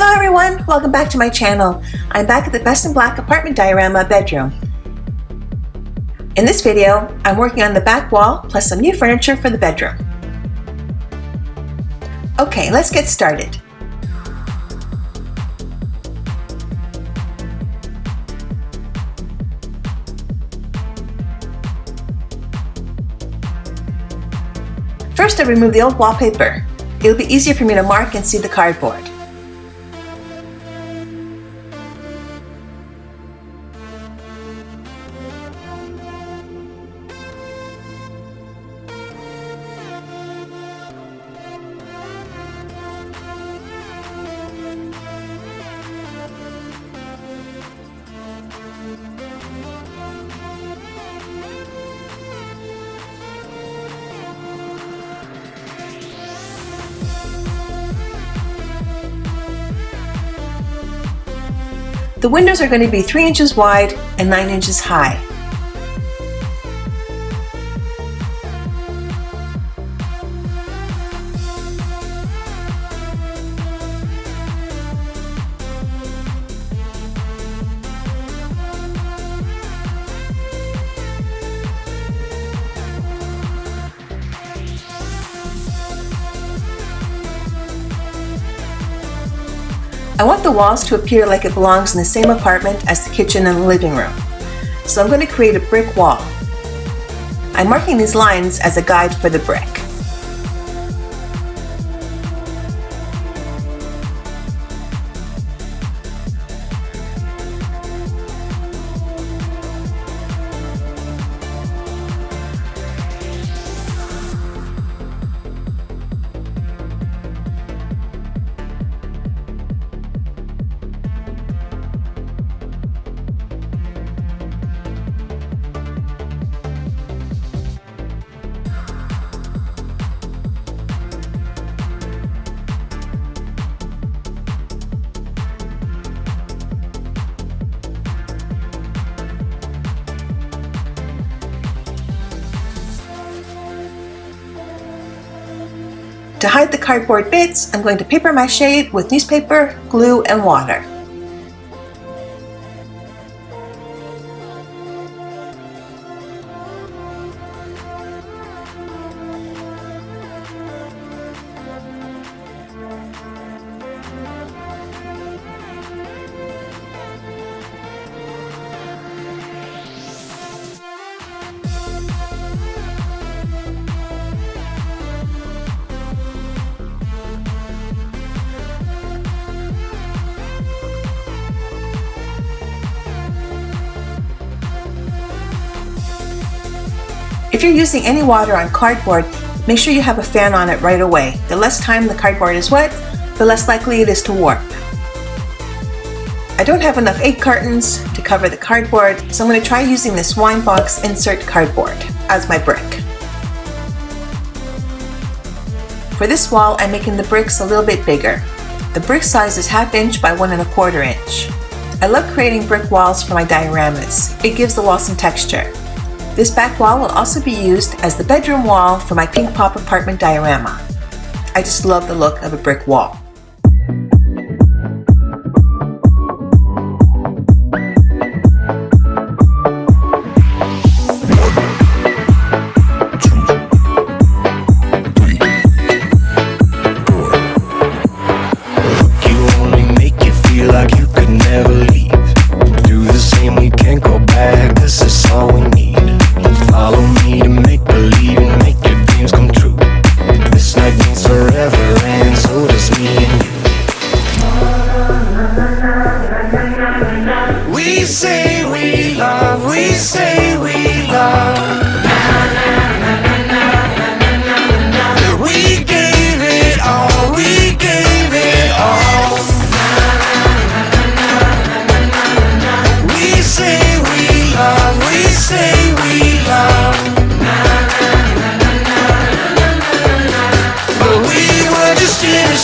Hello everyone, welcome back to my channel. I'm back at the Best in Black apartment diorama bedroom. In this video, I'm working on the back wall plus some new furniture for the bedroom. Okay, let's get started. First, I remove the old wallpaper. It'll be easier for me to mark and see the cardboard. The windows are going to be 3 inches wide and 9 inches high. I want the walls to appear like it belongs in the same apartment as the kitchen and the living room. So I'm going to create a brick wall. I'm marking these lines as a guide for the brick. To hide the cardboard bits, I'm going to paper mache it with newspaper, glue, and water. If you're using any water on cardboard, make sure you have a fan on it right away. The less time the cardboard is wet, the less likely it is to warp. I don't have enough egg cartons to cover the cardboard, so I'm going to try using this wine box insert cardboard as my brick. For this wall, I'm making the bricks a little bit bigger. The brick size is 1/2 inch by 1 1/4 inch. I love creating brick walls for my dioramas. It gives the wall some texture. This back wall will also be used as the bedroom wall for my pink pop apartment diorama. I just love the look of a brick wall.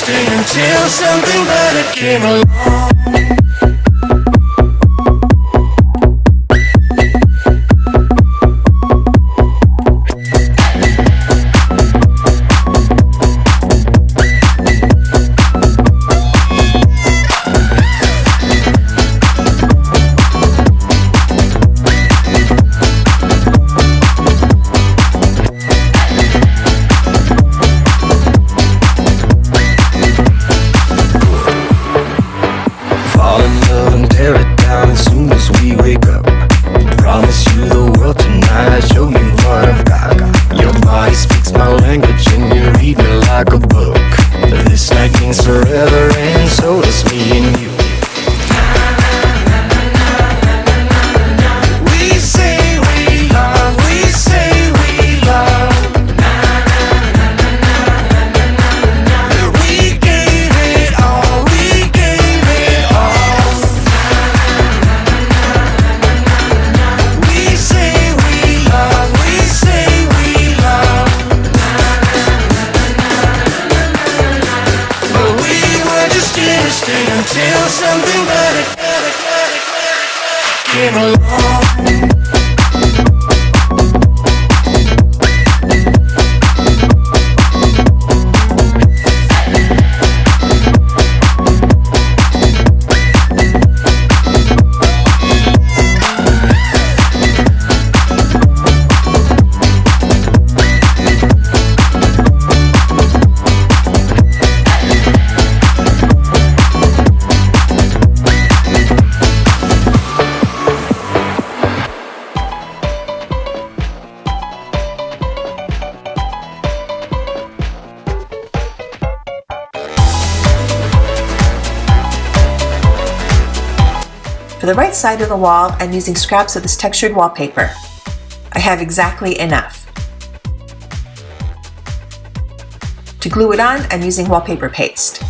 Until something better came along. and so does me and you. We say we love, we say we love. We gave it all, we gave it all. We say we love, we say we love. But we were just innocent until something better came along. For the right side of the wall, I'm using scraps of this textured wallpaper. I have exactly enough. To glue it on, I'm using wallpaper paste.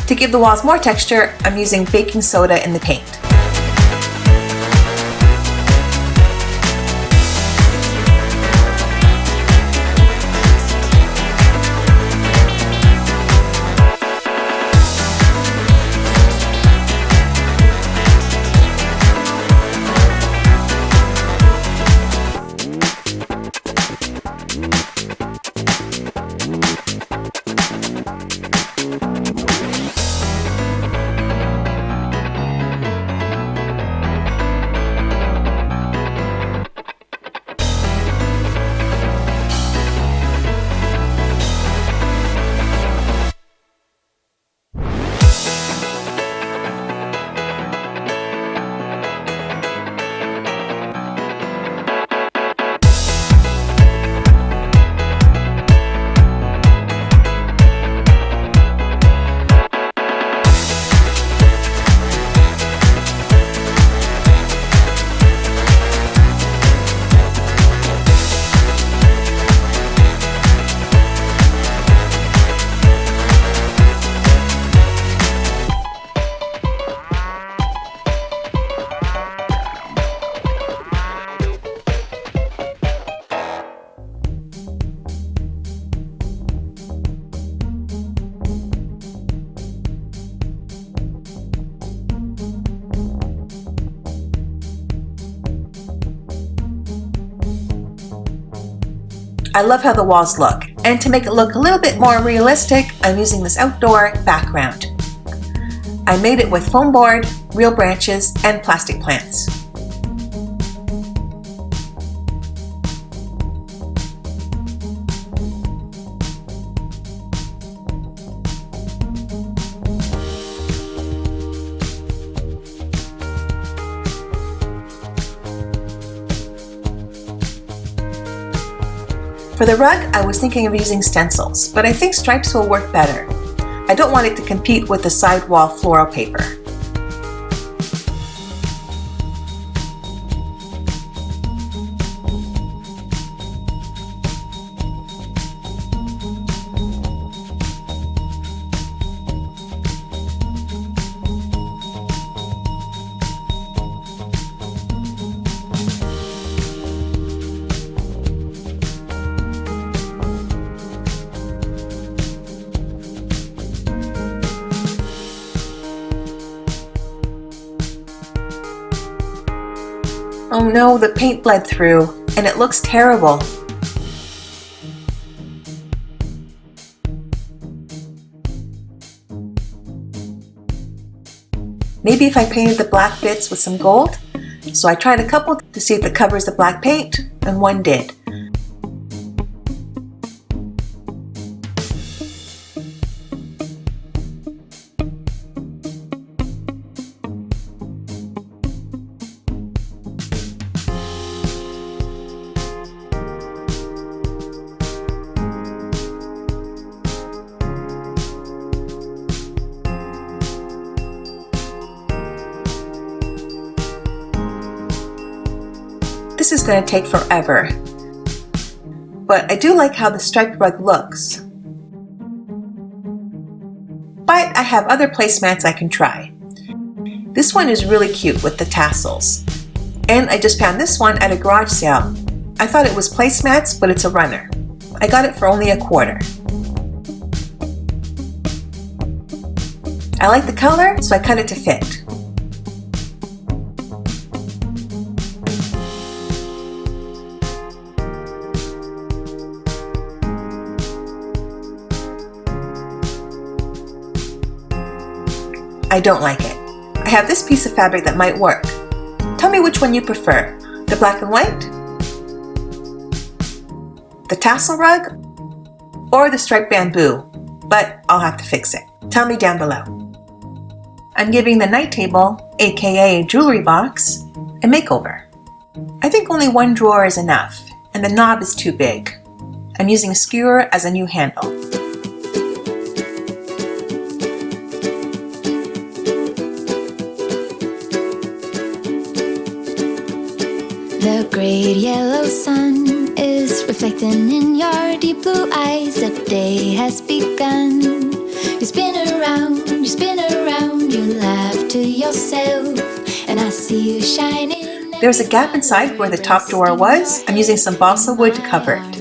To give the walls more texture, I'm using baking soda in the paint. I love how the walls look, and to make it look a little bit more realistic, I'm using this outdoor background. I made it with foam board, real branches, and plastic plants. For the rug, I was thinking of using stencils, but I think stripes will work better. I don't want it to compete with the sidewall floral paper. Oh no, the paint bled through, and it looks terrible. Maybe if I painted the black bits with some gold? So I tried a couple to see if it covers the black paint, and one did. This is going to take forever, but I do like how the striped rug looks. But I have other placemats I can try. This one is really cute with the tassels, and I just found this one at a garage sale. I thought it was placemats, but it's a runner. I got it for only $1/4. I like the color, so I cut it to fit. I don't like it. I have this piece of fabric that might work. Tell me which one you prefer, the black and white, the tassel rug, or the striped bamboo, but I'll have to fix it. Tell me down below. I'm giving the night table, aka jewelry box, a makeover. I think only one drawer is enough, and the knob is too big. I'm using a skewer as a new handle. The great yellow sun is reflecting in your deep blue eyes. The day has begun. You spin around, you laugh to yourself, and I see you shining. There's a gap inside where the top drawer was. I'm using some balsa wood to cover it.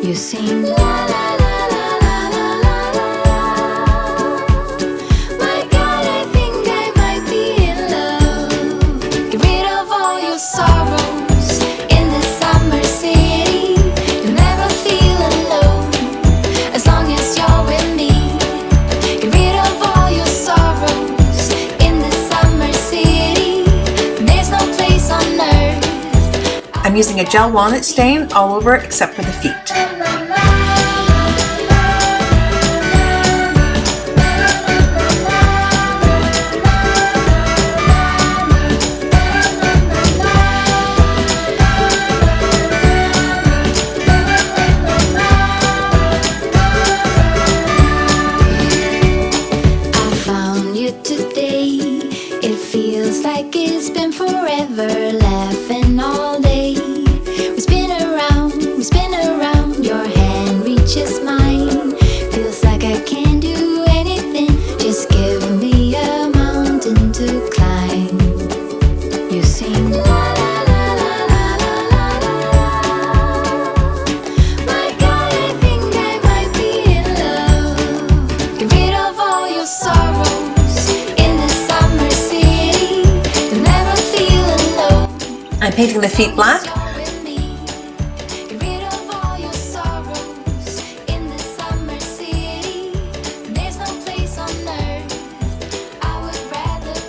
You sing la la la la la la la la. My God, I think I might be in love. Get rid of all your sorrows in this summer city. You'll never feel alone as long as you're with me. Get rid of all your sorrows in this summer city. There's no place on earth. I'm using a gel walnut stain all over except for the feet. Like it's been forever, laughing all day. We spin around, your hand reaches mine. Feels like I can't do anything, just give me a mountain to climb. You sing la la la la la la la la. My God, I think I might be in love. Get rid of all your sorrows in the summer city. I'm painting the feet black.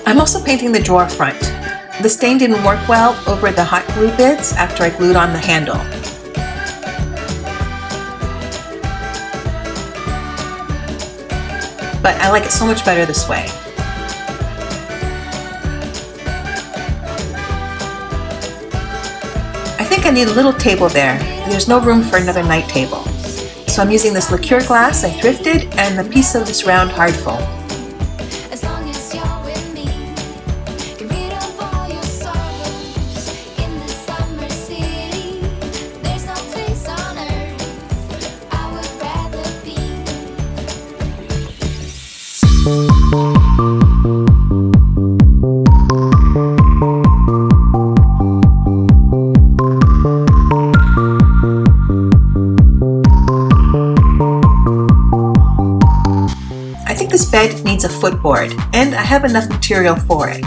I'm also painting the drawer front. The stain didn't work well over the hot glue bits after I glued on the handle. But I like it so much better this way. I think I need a little table there. There's no room for another night table. So I'm using this liqueur glass I thrifted and a piece of this round hard foam. This bed needs a footboard, and I have enough material for it.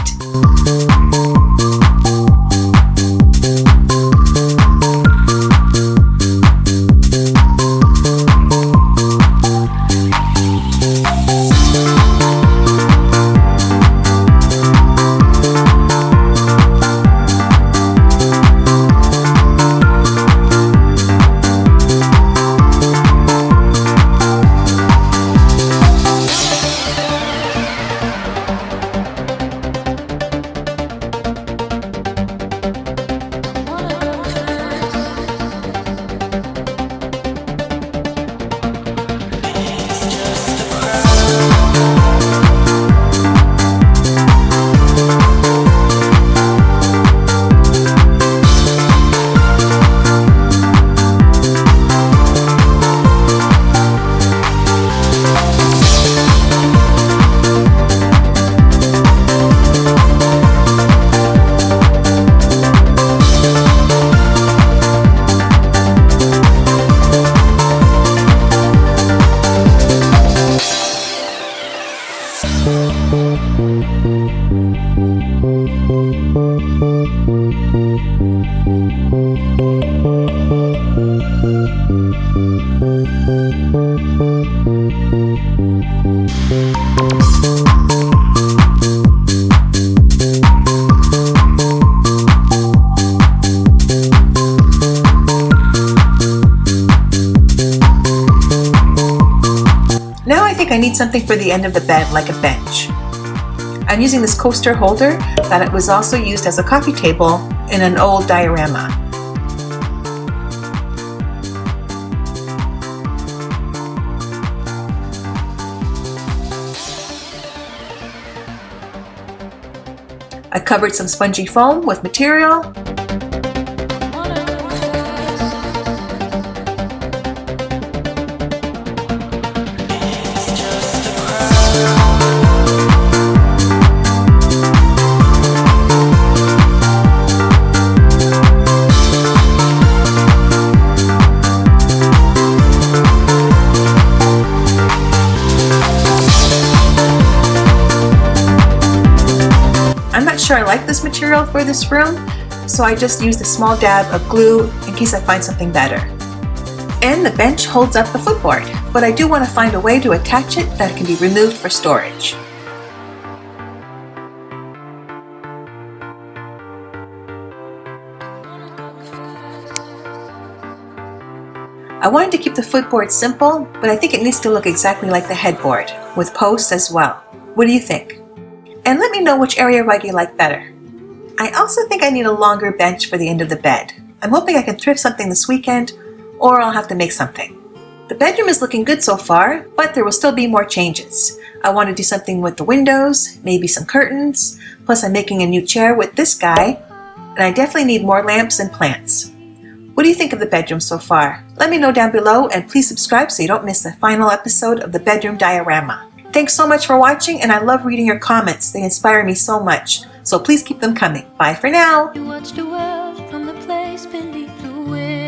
Now I think I need something for the end of the bed, like a bench. I'm using this coaster holder that it was also used as a coffee table in an old diorama. I covered some spongy foam with material. I'm not sure I like this material for this room, so I just used a small dab of glue in case I find something better. And the bench holds up the footboard, but I do want to find a way to attach it that can be removed for storage. I wanted to keep the footboard simple, but I think it needs to look exactly like the headboard, with posts as well. What do you think? And let me know which area rug you like better. I also think I need a longer bench for the end of the bed. I'm hoping I can thrift something this weekend, or I'll have to make something. The bedroom is looking good so far, but there will still be more changes. I want to do something with the windows, maybe some curtains, plus I'm making a new chair with this guy, and I definitely need more lamps and plants. What do you think of the bedroom so far? Let me know down below, and please subscribe so you don't miss the final episode of the bedroom diorama. Thanks so much for watching, and I love reading your comments. They inspire me so much. So please keep them coming. Bye for now. You watch the world from the place beneath the wind.